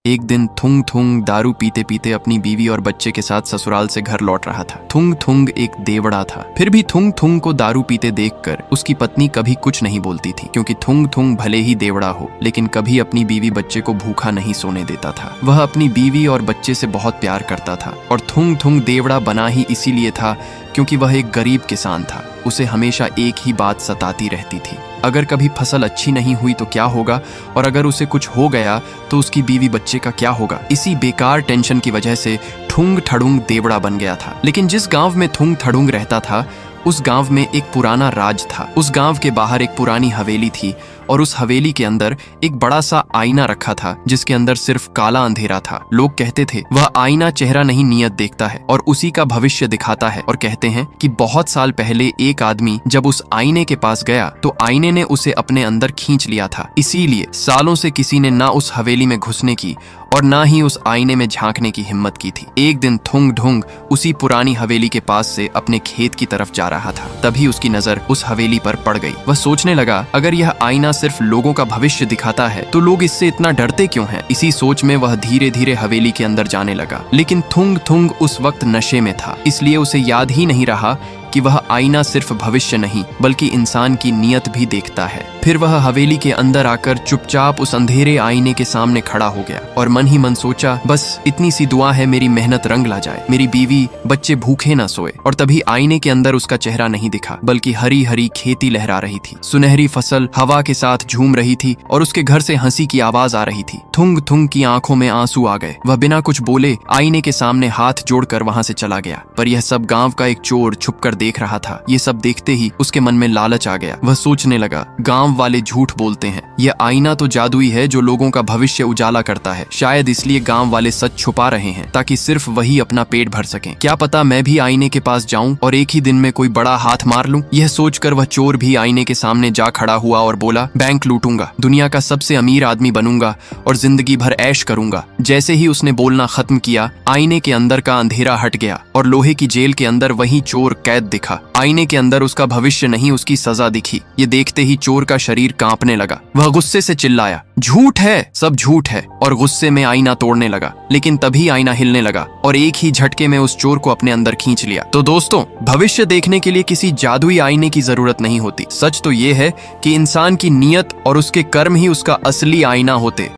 एक दिन थुंग थुंग दारू पीते पीते अपनी बीवी और बच्चे के साथ ससुराल से घर लौट रहा था। थुंग थुंग एक देवड़ा था, फिर भी थुंग थुंग को दारू पीते देखकर उसकी पत्नी कभी कुछ नहीं बोलती थी, क्योंकि थुंग थुंग भले ही देवड़ा हो लेकिन कभी अपनी बीवी बच्चे को भूखा नहीं सोने देता था। वह अपनी बीवी और बच्चे से बहुत प्यार करता था और थुंग थुंग देवड़ा बना ही इसीलिए था क्योंकि वह एक गरीब किसान था। उसे हमेशा एक ही बात सताती रहती थी, अगर कभी फसल अच्छी नहीं हुई तो क्या होगा, और अगर उसे कुछ हो गया तो उसकी बीवी बच्चे का क्या होगा। इसी बेकार टेंशन की वजह से ठुंग ठड़ुंग देवड़ा बन गया था। लेकिन जिस गांव में थुंग ठड़ुंग रहता था उस गांव में एक पुराना राज था। उस गांव के बाहर एक पुरानी हवेली थी और उस हवेली के अंदर एक बड़ा सा आईना रखा था जिसके अंदर सिर्फ काला अंधेरा था। लोग कहते थे वह आईना चेहरा नहीं नियत देखता है और उसी का भविष्य दिखाता है, और कहते हैं कि बहुत साल पहले एक आदमी जब उस आईने के पास गया तो आईने ने उसे अपने अंदर खींच लिया था। इसीलिए सालों से किसी ने ना उस हवेली में घुसने की और ना ही उस आईने में झांकने की हिम्मत की थी। एक दिन थुंग ढुंग उसी पुरानी हवेली के पास से अपने खेत की तरफ जा रहा था, तभी उसकी नजर उस हवेली पर पड़ गई। वह सोचने लगा, अगर यह आईना सिर्फ लोगों का भविष्य दिखाता है तो लोग इससे इतना डरते क्यों हैं। इसी सोच में वह धीरे धीरे हवेली के अंदर जाने लगा। लेकिन थुंग थुंग उस वक्त नशे में था, इसलिए उसे याद ही नहीं रहा कि वह आईना सिर्फ भविष्य नहीं बल्कि इंसान की नीयत भी देखता है। फिर वह हवेली के अंदर आकर चुपचाप उस अंधेरे आईने के सामने खड़ा हो गया और मन ही मन सोचा, बस इतनी सी दुआ है मेरी मेहनत रंग ला जाए, मेरी बीवी बच्चे भूखे ना सोए। और तभी आईने के अंदर उसका चेहरा नहीं दिखा बल्कि हरी हरी खेती लहरा रही थी। सुनहरी फसल हवा के साथ झूम रही थी और उसके घर से हंसी की आवाज आ रही थी। थुंग थुंग की आंखों में आंसू आ गए। वह बिना कुछ बोले आईने के सामने हाथ जोड़कर वहां से चला गया। पर यह सब गांव का एक चोर छुपकर देख रहा था। ये सब देखते ही उसके मन में लालच आ गया। वह सोचने लगा, गांव वाले झूठ बोलते हैं, यह आईना तो जादुई है जो लोगों का भविष्य उजाला करता है। शायद इसलिए गांव वाले सच छुपा रहे हैं ताकि सिर्फ वही अपना पेट भर सकें। क्या पता मैं भी आईने के पास जाऊं और एक ही दिन में कोई बड़ा हाथ मार लूं। यह सोचकर वह चोर भी आईने के सामने जा खड़ा हुआ और बोला, बैंक लूटूंगा, दुनिया का सबसे अमीर आदमी बनूंगा और जिंदगी भर ऐश करूंगा। जैसे ही उसने बोलना खत्म किया, आईने के अंदर का अंधेरा हट गया और लोहे की जेल के अंदर वही चोर कैद दिखा। आईने के अंदर उसका भविष्य नहीं उसकी सजा दिखी। ये देखते ही चोर का शरीर कांपने लगा। वह गुस्से से चिल्लाया, झूठ है, सब झूठ है, और गुस्से में आईना तोड़ने लगा। लेकिन तभी आईना हिलने लगा और एक ही झटके में उस चोर को अपने अंदर खींच लिया। तो दोस्तों, भविष्य देखने के लिए किसी जादुई आईने की जरूरत नहीं होती। सच तो ये है कि इंसान की नीयत और उसके कर्म ही उसका असली आईना होते।